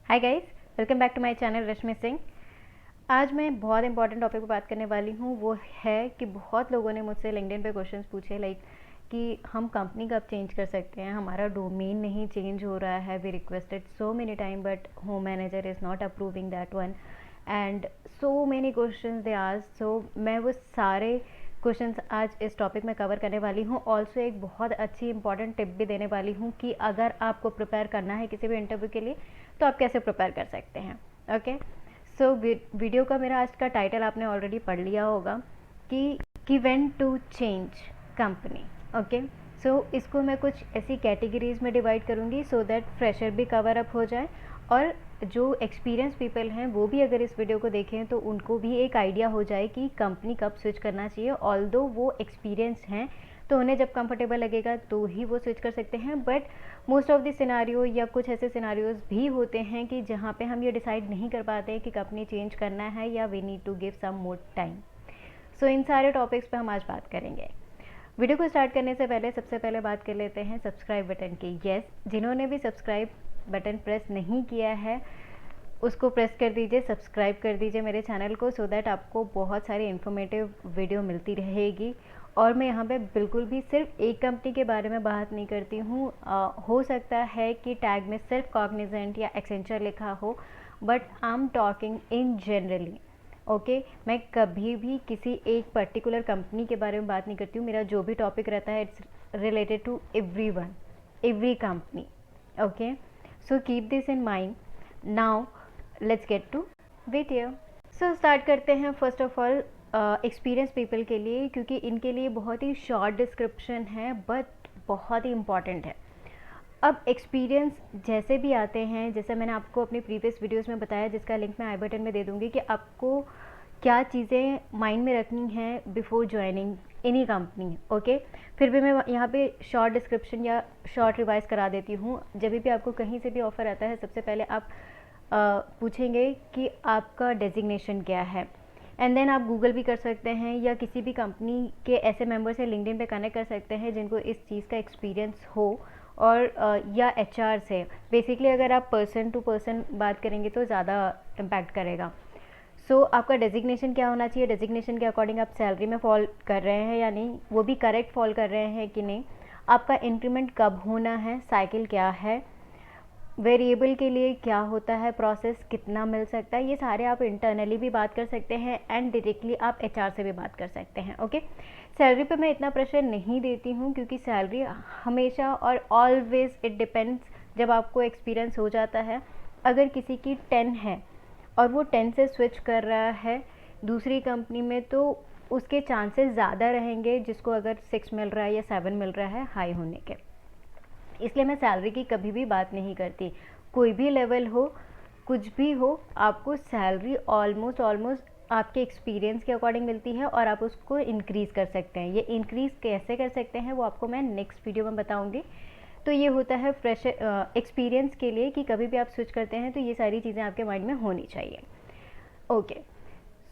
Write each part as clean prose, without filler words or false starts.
Hi guys, welcome back to my channel Rashmi Singh. आज मैं बहुत इंपॉर्टेंट टॉपिक पे बात करने वाली हूँ। वो है कि बहुत लोगों ने मुझसे लिंक्डइन पे क्वेश्चंस पूछे लाइक कि हम कंपनी कब चेंज कर सकते हैं, हमारा डोमेन नहीं चेंज हो रहा है, we requested so many time but home manager is not approving that one and so many questions they ask. So मैं वो सारे क्वेश्चंस आज इस टॉपिक में कवर करने वाली हूँ। ऑल्सो एक बहुत अच्छी इंपॉर्टेंट टिप भी देने वाली हूँ कि अगर आपको प्रिपेयर करना है किसी भी इंटरव्यू के लिए तो आप कैसे प्रिपेयर कर सकते हैं। ओके, सो वीडियो का मेरा आज का टाइटल आपने ऑलरेडी पढ़ लिया होगा कि when to change company. Okay, so इसको मैं कुछ ऐसी कैटेगरीज में डिवाइड करूँगी सो दैट फ्रेशर भी कवर अप हो जाए और जो एक्सपीरियंस पीपल हैं वो भी अगर इस वीडियो को देखें तो उनको भी एक आइडिया हो जाए कि कंपनी कब स्विच करना चाहिए। ऑल्दो वो एक्सपीरियंस हैं तो उन्हें जब कंफर्टेबल लगेगा तो ही वो स्विच कर सकते हैं, but most of the scenario या कुछ ऐसे सिनारियोज भी होते हैं कि जहाँ पे हम ये डिसाइड नहीं कर पाते हैं कि कंपनी चेंज करना है या we need to give some more time. So इन सारे टॉपिक्स पे हम आज बात करेंगे। वीडियो को स्टार्ट करने से पहले सबसे पहले बात कर लेते हैं सब्सक्राइब बटन की। यस, जिन्होंने भी सब्सक्राइब बटन प्रेस नहीं किया है उसको प्रेस कर दीजिए, सब्सक्राइब कर दीजिए मेरे चैनल को सो दैट आपको बहुत सारी इन्फॉर्मेटिव वीडियो मिलती रहेगी। और मैं यहाँ पे बिल्कुल भी सिर्फ एक कंपनी के बारे में बात नहीं करती हूँ। हो सकता है कि टैग में सिर्फ कॉग्निजेंट या एक्सेंचर लिखा हो, but I am talking in generally. Okay, मैं कभी भी किसी एक पर्टिकुलर कंपनी के बारे में बात नहीं करती हूँ। मेरा जो भी टॉपिक रहता है it's related to every one, every company. Okay, so keep this in mind. Now let's get to video. So start करते हैं first of all experience people के लिए, क्योंकि इनके लिए बहुत ही शॉर्ट डिस्क्रिप्शन है बट बहुत ही इम्पॉर्टेंट है। अब एक्सपीरियंस जैसे भी आते हैं, जैसे मैंने आपको अपनी प्रीवियस वीडियोस में बताया जिसका लिंक मैं आई बटन में दे दूँगी, कि आपको क्या चीज़ें माइंड में रखनी हैं before joining any company. Okay, फिर भी मैं यहाँ पे शॉर्ट डिस्क्रिप्शन या शॉर्ट रिवाइज करा देती हूँ। जब भी आपको कहीं से भी ऑफ़र आता है सबसे पहले आप पूछेंगे कि आपका डेजिग्नेशन क्या है, एंड देन आप गूगल भी कर सकते हैं या किसी भी कंपनी के ऐसे मेंबर से लिंक्डइन पे कनेक्ट कर सकते हैं जिनको इस चीज़ का एक्सपीरियंस हो, और या एचआर से। बेसिकली अगर आप पर्सन टू पर्सन बात करेंगे तो ज़्यादा इम्पैक्ट करेगा। सो आपका डेजिग्नेशन क्या होना चाहिए, डेजिग्नेशन के अकॉर्डिंग आप सैलरी में फॉल कर रहे हैं या नहीं, वो भी करेक्ट फॉल कर रहे हैं कि नहीं, आपका इंक्रीमेंट कब होना है, साइकिल क्या है, वेरिएबल के लिए क्या होता है, प्रोसेस कितना मिल सकता है, ये सारे आप इंटरनली भी बात कर सकते हैं एंड डायरेक्टली आप एचआर से भी बात कर सकते हैं। ओके, सैलरी पे मैं इतना प्रेशर नहीं देती हूँ क्योंकि सैलरी हमेशा और ऑलवेज इट डिपेंड्स। जब आपको एक्सपीरियंस हो जाता है, अगर किसी की 10 है और वो 10 से स्विच कर रहा है दूसरी कंपनी में, तो उसके चांसेस ज़्यादा रहेंगे जिसको अगर 6 मिल रहा है या 7 मिल रहा है हाई होने के। इसलिए मैं सैलरी की कभी भी बात नहीं करती। कोई भी लेवल हो, कुछ भी हो, आपको सैलरी ऑलमोस्ट आपके एक्सपीरियंस के अकॉर्डिंग मिलती है और आप उसको इंक्रीज़ कर सकते हैं। ये इंक्रीज़ कैसे कर सकते हैं वो आपको मैं नेक्स्ट वीडियो में बताऊंगी। तो ये होता है फ्रेश एक्सपीरियंस के लिए कि कभी भी आप स्विच करते हैं तो ये सारी चीज़ें आपके माइंड में होनी चाहिए। ओके,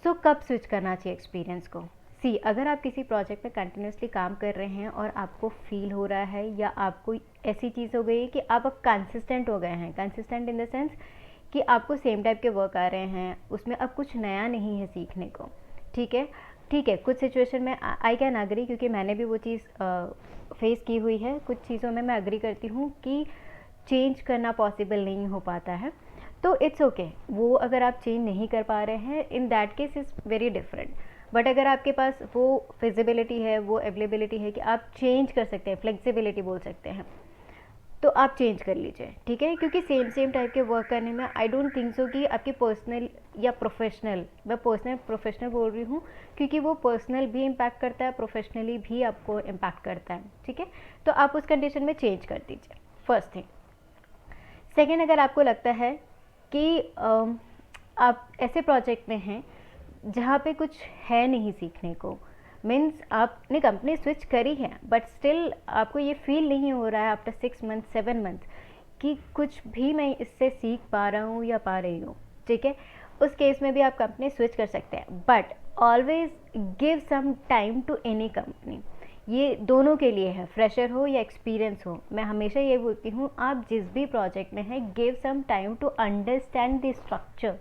सो कब स्विच करना चाहिए एक्सपीरियंस को। सी, अगर आप किसी प्रोजेक्ट में कंटिन्यूसली काम कर रहे हैं और आपको फील हो रहा है या आपको ऐसी चीज़ हो गई है कि आप अब कंसिस्टेंट हो गए हैं, कंसिस्टेंट इन द सेंस कि आपको सेम टाइप के वर्क आ रहे हैं, उसमें अब कुछ नया नहीं है सीखने को। ठीक है, ठीक है, कुछ सिचुएशन में आई कैन अग्री, क्योंकि मैंने भी वो चीज़ फेस की हुई है। कुछ चीज़ों में मैं अग्री करती हूँ कि चेंज करना पॉसिबल नहीं हो पाता है, तो इट्स ओके। वो अगर आप चेंज नहीं कर पा रहे हैं, in that case is very different. But अगर आपके पास वो फिजिबिलिटी है, वो अवेलेबिलिटी है कि आप चेंज कर सकते हैं, फ्लेक्सिबिलिटी बोल सकते हैं, तो आप चेंज कर लीजिए। ठीक है, क्योंकि सेम टाइप के वर्क करने में आई डोंट थिंक सो कि आपकी पर्सनल या प्रोफेशनल, मैं पर्सनल प्रोफेशनल बोल रही हूँ क्योंकि वो पर्सनल भी इम्पैक्ट करता है, प्रोफेशनली भी आपको इम्पैक्ट करता है। ठीक है, तो आप उस कंडीशन में चेंज कर दीजिए, फर्स्ट थिंग। सेकेंड, अगर आपको लगता है कि आप ऐसे प्रोजेक्ट में हैं जहाँ पे कुछ है नहीं सीखने को, मीन्स आपने कंपनी स्विच करी है बट स्टिल आपको ये फील नहीं हो रहा है आफ्टर 6 मंथ 7 मंथ कि कुछ भी मैं इससे सीख पा रहा हूँ या पा रही हूँ। ठीक है, उस केस में भी आप कंपनी स्विच कर सकते हैं, but always give some time to any company. ये दोनों के लिए है, फ्रेशर हो या एक्सपीरियंस हो। मैं हमेशा ये बोलती हूँ, आप जिस भी प्रोजेक्ट में है, give some time to understand the structure,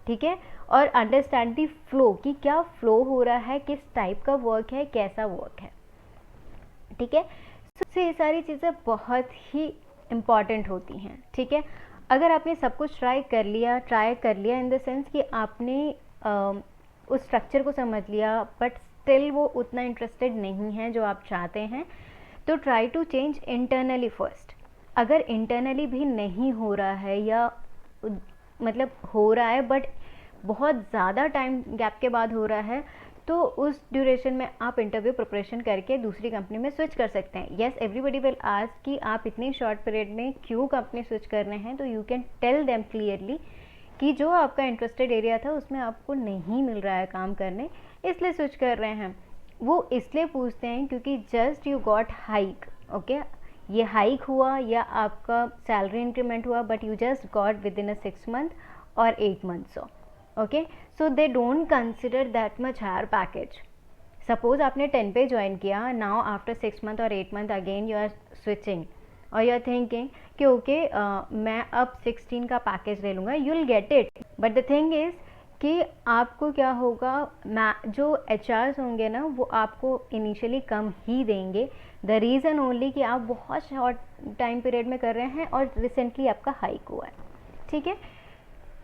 ठीक है, और अंडरस्टैंड द फ्लो, कि क्या फ्लो हो रहा है, किस टाइप का वर्क है, कैसा वर्क है, ठीक है। सो ये सारी चीज़ें बहुत ही इम्पॉर्टेंट होती हैं, ठीक है। अगर आपने सब कुछ ट्राई कर लिया इन द सेंस कि आपने उस स्ट्रक्चर को समझ लिया, बट स्टिल वो उतना इंटरेस्टेड नहीं है जो आप चाहते हैं, तो try to change internally first. अगर इंटरनली भी नहीं हो रहा है, या मतलब हो रहा है बट बहुत ज़्यादा टाइम गैप के बाद हो रहा है, तो उस ड्यूरेशन में आप इंटरव्यू प्रिपरेशन करके दूसरी कंपनी में स्विच कर सकते हैं। येस, एवरीबडी विल आस्क कि आप इतनी शॉर्ट पीरियड में क्यों कंपनी स्विच कर रहे हैं, तो you can tell them clearly कि जो आपका इंटरेस्टेड एरिया था उसमें आपको नहीं मिल रहा है काम करने, इसलिए स्विच कर रहे हैं। वो इसलिए पूछते हैं क्योंकि just you got hike, okay, ये हाइक हुआ या आपका सैलरी इंक्रीमेंट हुआ, but you just got within a 6 month और 8 months, okay, so they don't consider that much higher package. Suppose आपने 10 पे ज्वाइन किया, नाउ आफ्टर 6 मंथ और 8 month again you are switching, और यू आर थिंकिंग कि okay मैं अब 16 का पैकेज ले लूँगा, you will get it, but the thing is कि आपको क्या होगा, जो HRs होंगे ना, वो आपको इनिशियली कम ही देंगे। द रीज़न ओनली कि आप बहुत शॉर्ट टाइम पीरियड में कर रहे हैं और रिसेंटली आपका हाइक हुआ है, ठीक है।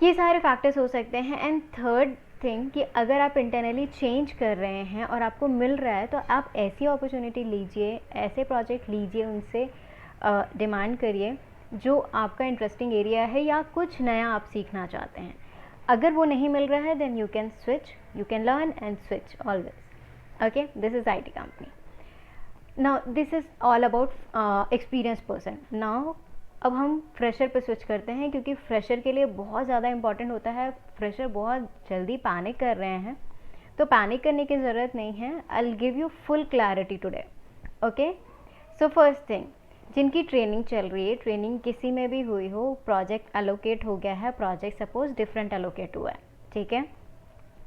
ये सारे फैक्टर्स हो सकते हैं। एंड थर्ड थिंग कि अगर आप इंटरनली चेंज कर रहे हैं और आपको मिल रहा है, तो आप ऐसी अपॉर्चुनिटी लीजिए, ऐसे प्रोजेक्ट लीजिए, उनसे डिमांड करिए जो आपका इंटरेस्टिंग एरिया है या कुछ नया आप सीखना चाहते हैं। अगर वो नहीं मिल रहा है, then you can switch, you can learn and switch always, okay. This is IT company. Now this is all about experience person. Now अब हम फ्रेशर पे स्विच करते हैं, क्योंकि फ्रेशर के लिए बहुत ज़्यादा इंपॉर्टेंट होता है। फ्रेशर बहुत जल्दी पैनिक कर रहे हैं, तो पैनिक करने की ज़रूरत नहीं है। I will give you full clarity today, okay. So first thing, जिनकी ट्रेनिंग चल रही है, ट्रेनिंग किसी में भी हुई हो, प्रोजेक्ट एलोकेट हो गया है, प्रोजेक्ट सपोज डिफरेंट एलोकेट हुआ है, ठीक है।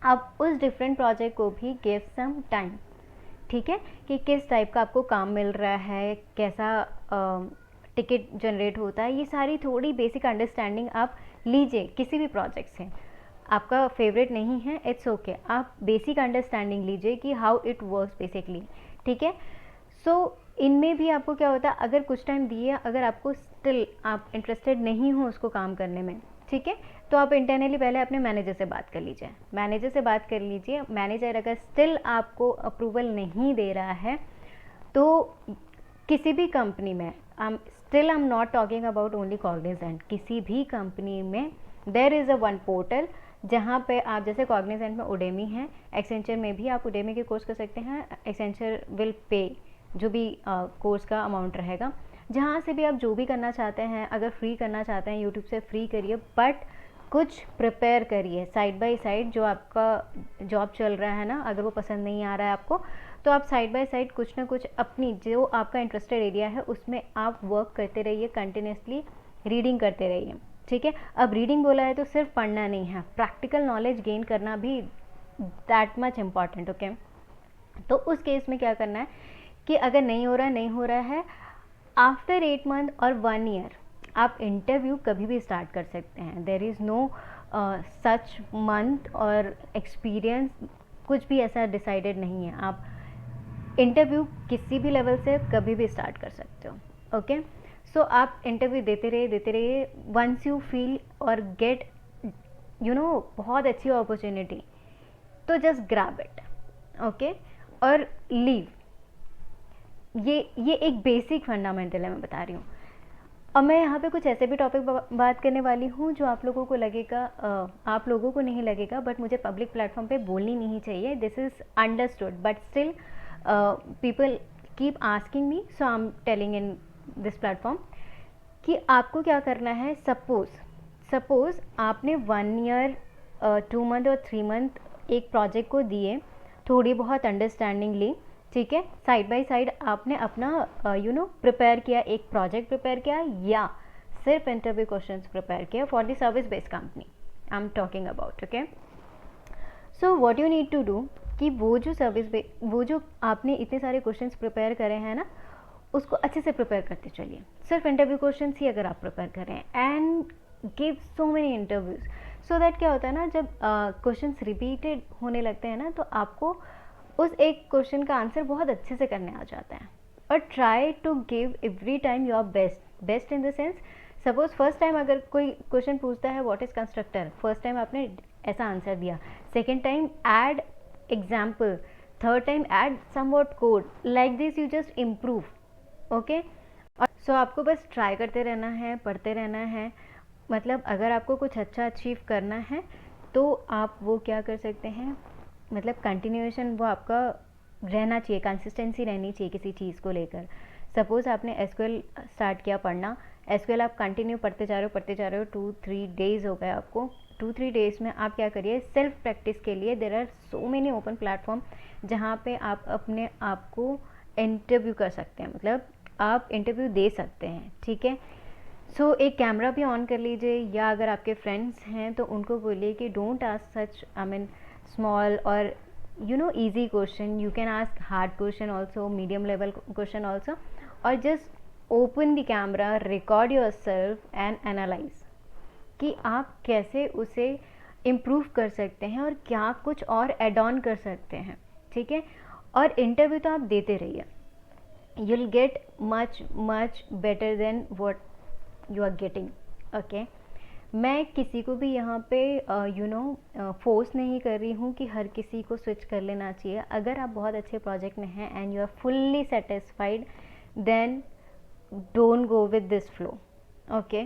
अब उस डिफरेंट प्रोजेक्ट को भी गिव सम टाइम, ठीक है, कि किस टाइप का आपको काम मिल रहा है, कैसा टिकट जनरेट होता है, ये सारी थोड़ी बेसिक अंडरस्टैंडिंग आप लीजिए किसी भी प्रोजेक्ट से। आपका फेवरेट नहीं है, इट्स ओके, आप बेसिक अंडरस्टैंडिंग लीजिए कि हाउ इट वर्क्स बेसिकली, ठीक है। सो इनमें भी आपको क्या होता है, अगर कुछ टाइम दिए, अगर आपको स्टिल आप इंटरेस्टेड नहीं हो उसको काम करने में, ठीक है, तो आप इंटरनली पहले अपने मैनेजर से बात कर लीजिए। मैनेजर से बात कर लीजिए, मैनेजर अगर स्टिल आपको अप्रूवल नहीं दे रहा है, तो किसी भी कंपनी में, I am not talking about only Cognizant, किसी भी कंपनी में there is a one portal जहाँ पे आप, जैसे कॉग्निजेंट में उडेमी है, एक्सेंचर में भी आप उडेमी के कोर्स कर सकते हैं। एक्सेंचर विल पे जो भी कोर्स का अमाउंट रहेगा, जहाँ से भी आप जो भी करना चाहते हैं, अगर फ्री करना चाहते हैं यूट्यूब से फ्री करिए, बट कुछ प्रिपेयर करिए साइड बाय साइड। जो आपका जॉब चल रहा है ना, अगर वो पसंद नहीं आ रहा है आपको, तो आप साइड बाय साइड कुछ ना कुछ अपनी, जो आपका इंटरेस्टेड एरिया है उसमें आप वर्क करते रहिए, कंटिन्यूसली रीडिंग करते रहिए, ठीक है। अब रीडिंग बोला है तो सिर्फ पढ़ना नहीं है, प्रैक्टिकल नॉलेज गेन करना भी दैट मच इम्पॉर्टेंट, ओके। तो उस केस में क्या करना है कि अगर नहीं हो रहा है, आफ्टर 8 मंथ और 1 ईयर आप इंटरव्यू कभी भी स्टार्ट कर सकते हैं। There is no such month और एक्सपीरियंस, कुछ भी ऐसा डिसाइडेड नहीं है। आप इंटरव्यू किसी भी लेवल से कभी भी स्टार्ट कर सकते हो, ओके। सो आप इंटरव्यू देते रहिए, वंस यू फील और गेट बहुत अच्छी अपॉर्चुनिटी, तो जस्ट ग्रैब इट, ओके, और लीव। ये एक बेसिक फंडामेंटल है, मैं बता रही हूँ। अब मैं यहाँ पे कुछ ऐसे भी टॉपिक बात करने वाली हूँ जो आप लोगों को नहीं लगेगा, बट मुझे पब्लिक प्लेटफॉर्म पे बोलनी नहीं चाहिए। This is understood, but still people keep asking me, so I am telling in this platform कि आपको क्या करना है। सपोज आपने 1 ईयर 2 मंथ और 3 मंथ एक प्रोजेक्ट को दिए, थोड़ी बहुत अंडरस्टैंडिंग ली, ठीक है। साइड बाय साइड आपने अपना प्रिपेयर किया, एक प्रोजेक्ट प्रिपेयर किया या सिर्फ इंटरव्यू क्वेश्चंस प्रिपेयर किया for the service based company I am talking about, okay. So what you need to do, कि वो जो आपने इतने सारे क्वेश्चंस प्रिपेयर करे हैं ना, उसको अच्छे से प्रिपेयर करते चलिए। सिर्फ इंटरव्यू क्वेश्चंस ही अगर आप प्रिपेयर करें and give so many interviews, so that क्या होता है ना, जब क्वेश्चंस रिपीटेड होने लगते हैं ना, तो आपको उस एक क्वेश्चन का आंसर बहुत अच्छे से करने आ जाता है। और try to give every time your best in the sense, suppose first time अगर कोई क्वेश्चन पूछता है what is constructor, first time आपने ऐसा आंसर दिया, second time add example, third time add somewhat code, like this you just improve. Okay, so आपको बस try करते रहना है, पढ़ते रहना है। मतलब अगर आपको कुछ अच्छा अचीव करना है तो आप वो क्या कर सकते हैं, मतलब कंटिन्यूएशन वो आपका रहना चाहिए, कंसिस्टेंसी रहनी चाहिए किसी चीज़ को लेकर। सपोज़ आपने एसक्यूएल स्टार्ट किया पढ़ना, एसक्यूएल आप कंटिन्यू पढ़ते जा रहे हो 2-3 डेज़ हो गए आपको, 2-3 डेज़ में आप क्या करिए, सेल्फ प्रैक्टिस के लिए there are so many open platform जहाँ पे आप अपने आप को इंटरव्यू कर सकते हैं, मतलब आप इंटरव्यू दे सकते हैं। ठीक है, सो एक कैमरा भी ऑन कर लीजिए, या अगर आपके फ्रेंड्स हैं तो उनको बोलिए कि don't ask such I mean small और easy question, you can ask hard question also, medium level question also, or just open the camera, record yourself and analyze कि आप कैसे उसे इम्प्रूव कर सकते हैं और क्या कुछ और एड ऑन कर सकते हैं। ठीक है, और इंटरव्यू तो आप देते रहिए, you will get much better than what you are getting. Okay, मैं किसी को भी यहाँ पे फोर्स नहीं कर रही हूँ कि हर किसी को स्विच कर लेना चाहिए। अगर आप बहुत अच्छे प्रोजेक्ट में हैं and you are fully satisfied, then don't go with this flow. Okay,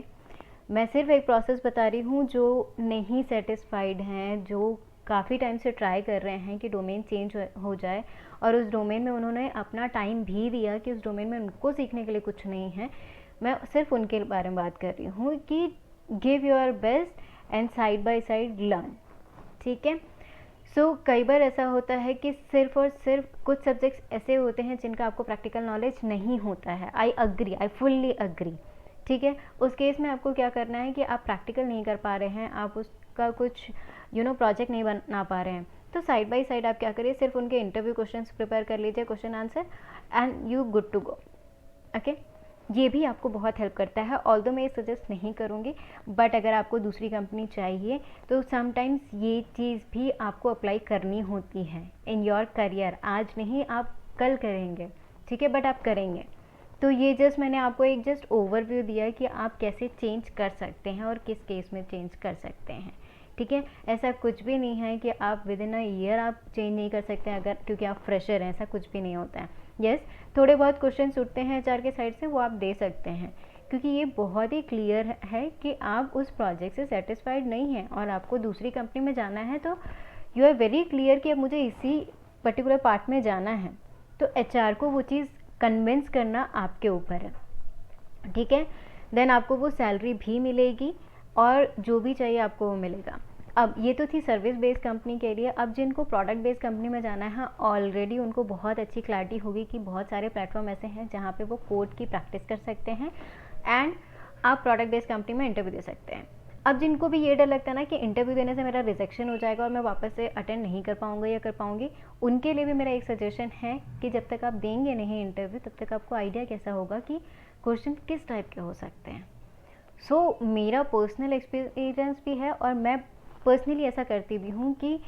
मैं सिर्फ एक प्रोसेस बता रही हूँ, जो नहीं सेटिस्फाइड हैं, जो काफ़ी टाइम से ट्राई कर रहे हैं कि डोमेन चेंज हो जाए, और उस डोमेन में उन्होंने अपना टाइम भी दिया कि उस डोमेन में उनको सीखने के लिए कुछ नहीं है, मैं सिर्फ उनके बारे में बात कर रही हूँ कि give your best and side by side learn. ठीक है, सो कई बार ऐसा होता है कि सिर्फ और सिर्फ कुछ सब्जेक्ट्स ऐसे होते हैं जिनका आपको प्रैक्टिकल नॉलेज नहीं होता है। I fully agree. ठीक है, उस केस में आपको क्या करना है कि आप प्रैक्टिकल नहीं कर पा रहे हैं, आप उसका कुछ प्रोजेक्ट नहीं बना पा रहे हैं, तो साइड बाय साइड आप क्या करिए, सिर्फ उनके इंटरव्यू क्वेश्चंस प्रिपेयर कर लीजिए, question answer, and you good to go. Okay, ये भी आपको बहुत हेल्प करता है, ऑल्दो मैं ये सजेस्ट नहीं करूँगी, बट अगर आपको दूसरी कंपनी चाहिए तो समटाइम्स ये चीज़ भी आपको अप्लाई करनी होती है इन योर करियर। आज नहीं, आप कल करेंगे, ठीक है, बट आप करेंगे। तो ये जस्ट मैंने आपको एक जस्ट ओवरव्यू दिया है कि आप कैसे चेंज कर सकते हैं और किस केस में चेंज कर सकते हैं। ठीक है, ऐसा कुछ भी नहीं है कि आप विद इन अ ईयर आप चेंज नहीं कर सकते हैं अगर क्योंकि आप फ्रेशर हैं, ऐसा कुछ भी नहीं होता है। यस, थोड़े बहुत क्वेश्चन उठते हैं एचआर के साइड से, वो आप दे सकते हैं, क्योंकि ये बहुत ही क्लियर है कि आप उस प्रोजेक्ट से सेटिस्फाइड नहीं हैं और आपको दूसरी कंपनी में जाना है, तो यू आर वेरी क्लियर कि अब मुझे इसी पर्टिकुलर पार्ट में जाना है, तो एचआर को वो चीज़ कन्विंस करना आपके ऊपर है। ठीक है, देन आपको वो सैलरी भी मिलेगी और जो भी चाहिए आपको वो मिलेगा। अब ये तो थी सर्विस बेस्ड कंपनी के लिए। अब जिनको प्रोडक्ट बेस्ड कंपनी में जाना है, ऑलरेडी उनको बहुत अच्छी क्लैरिटी होगी कि बहुत सारे प्लेटफॉर्म ऐसे हैं जहाँ पे वो कोड की प्रैक्टिस कर सकते हैं एंड आप प्रोडक्ट बेस्ड कंपनी में इंटरव्यू दे सकते हैं। अब जिनको भी ये डर लगता है ना कि इंटरव्यू देने से मेरा रिजेक्शन हो जाएगा और मैं वापस से अटेंड नहीं कर पाऊंगा या कर पाऊंगी, उनके लिए भी मेरा एक सजेशन है कि जब तक आप देंगे नहीं इंटरव्यू, तब तक आपको आइडिया कैसा होगा कि क्वेश्चन किस टाइप के हो सकते हैं। सो मेरा पर्सनल एक्सपीरियंस भी है और मैं पर्सनली ऐसा करती भी हूँ कि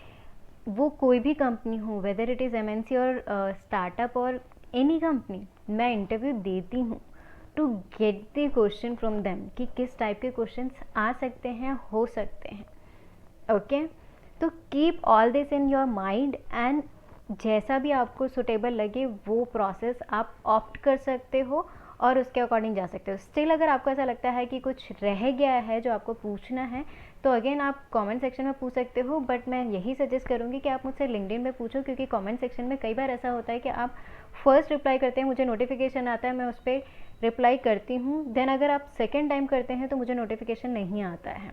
वो कोई भी कंपनी हो, वेदर इट इज़ एमएनसी और स्टार्टअप और एनी कंपनी, मैं इंटरव्यू देती हूँ to get the question from them कि किस टाइप के क्वेश्चंस आ सकते हैं, हो सकते हैं। ओके, तो keep all this in your mind and जैसा भी आपको सुटेबल लगे वो प्रोसेस आप ऑप्ट कर सकते हो और उसके अकॉर्डिंग जा सकते हो। स्टिल अगर आपको ऐसा लगता है कि कुछ रह गया है जो आपको पूछना है, तो अगेन आप कमेंट सेक्शन में पूछ सकते हो, बट मैं यही सजेस्ट करूँगी कि आप मुझसे लिंक्डइन में पूछो, क्योंकि कमेंट सेक्शन में कई बार ऐसा होता है कि आप फर्स्ट रिप्लाई करते हैं, मुझे नोटिफिकेशन आता है, मैं उस पर रिप्लाई करती हूँ, देन अगर आप सेकेंड टाइम करते हैं तो मुझे नोटिफिकेशन नहीं आता है।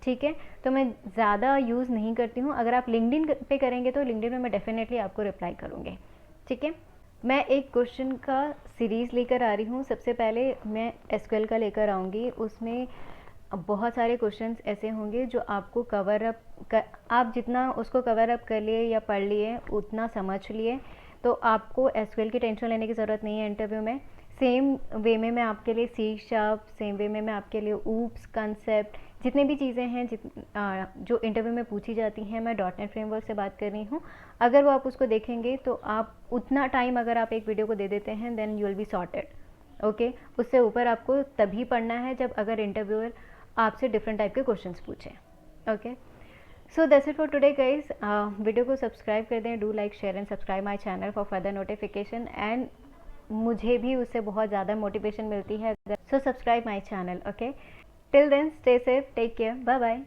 ठीक है, तो मैं ज़्यादा यूज़ नहीं करती हूँ। अगर आप लिंक्डइन पे करेंगे तो लिंक्डइन में मैं डेफिनेटली आपको रिप्लाई करूँगी। ठीक है, मैं एक क्वेश्चन का सीरीज़ लेकर आ रही हूँ। सबसे पहले मैं एसक्यूएल का लेकर आऊँगी, उसमें बहुत सारे क्वेश्चंस ऐसे होंगे जो आपको कवर अप कर, आप जितना उसको कवर अप कर लिए या पढ़ लिए उतना समझ लिए, तो आपको एसक्यूएल की टेंशन लेने की ज़रूरत नहीं है इंटरव्यू में। सेम वे में मैं आपके लिए सी शार्प, सेम वे में मैं आपके लिए ऊप्स, कंसेप्ट, जितनी भी चीज़ें हैं जो इंटरव्यू में पूछी जाती हैं, मैं डॉट नेट फ्रेमवर्क से बात कर रही हूँ। अगर वो आप उसको देखेंगे तो आप उतना टाइम अगर आप एक वीडियो को दे देते हैं, then you will be sorted. Okay, उससे ऊपर आपको तभी पढ़ना है जब अगर इंटरव्यूअर आपसे डिफरेंट टाइप के क्वेश्चंस पूछें। Okay, so that's it for today guys. Video को सब्सक्राइब कर दें, do like, share and subscribe my channel for further notification, and मुझे भी उससे बहुत ज़्यादा मोटिवेशन मिलती है। So subscribe my channel. Okay, till then stay safe, take care, bye bye.